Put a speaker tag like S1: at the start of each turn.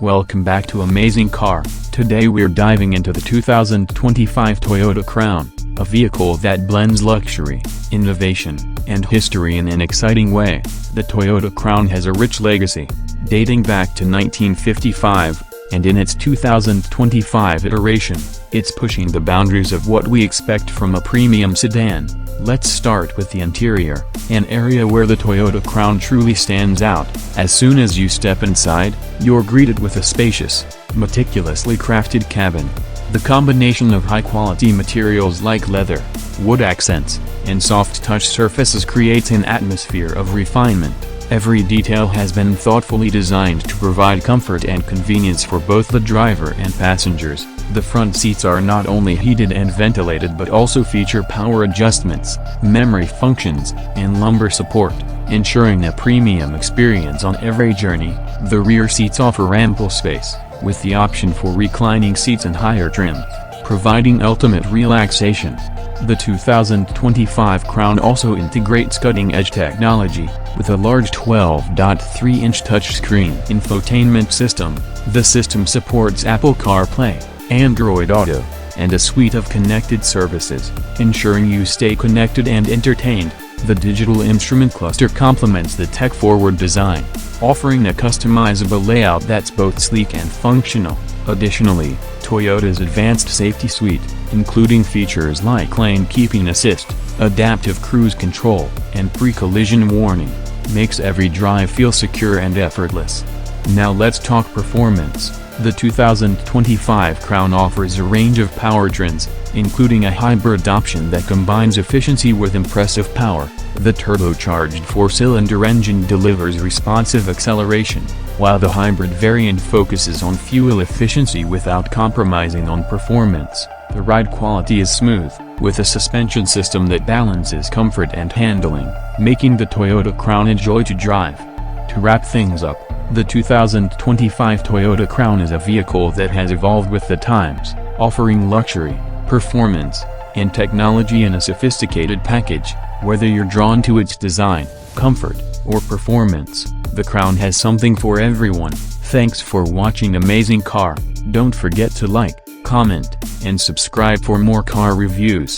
S1: Welcome back to Amazing Car. Today we're diving into the 2025 Toyota Crown, a vehicle that blends luxury, innovation, and history in an exciting way. The Toyota Crown has a rich legacy, dating back to 1955, and in its 2025 iteration, it's pushing the boundaries of what we expect from a premium sedan. Let's start with the interior, an area where the Toyota Crown truly stands out. As soon as you step inside, you're greeted with a spacious, meticulously crafted cabin. The combination of high-quality materials like leather, wood accents, and soft touch surfaces creates an atmosphere of refinement. Every detail has been thoughtfully designed to provide comfort and convenience for both the driver and passengers. The front seats are not only heated and ventilated but also feature power adjustments, memory functions, and lumbar support, ensuring a premium experience on every journey. The rear seats offer ample space, with the option for reclining seats and higher trim, providing ultimate relaxation. The 2025 Crown also integrates cutting-edge technology, with a large 12.3-inch touchscreen infotainment system. The system supports Apple CarPlay, Android Auto, and a suite of connected services, ensuring you stay connected and entertained. The digital instrument cluster complements the tech-forward design, offering a customizable layout that's both sleek and functional. Additionally, Toyota's advanced safety suite, including features like lane keeping assist, adaptive cruise control, and pre-collision warning, makes every drive feel secure and effortless. Now let's talk performance. The 2025 Crown offers a range of powertrains, including a hybrid option that combines efficiency with impressive power. The turbocharged four-cylinder engine delivers responsive acceleration, while the hybrid variant focuses on fuel efficiency without compromising on performance. The ride quality is smooth, with a suspension system that balances comfort and handling, making the Toyota Crown a joy to drive. To wrap things up, the 2025 Toyota Crown is a vehicle that has evolved with the times, offering luxury, performance, and technology in a sophisticated package. Whether you're drawn to its design, comfort, or performance, the Crown has something for everyone. Thanks for watching Amazing Car. Don't forget to like, comment, and subscribe for more car reviews.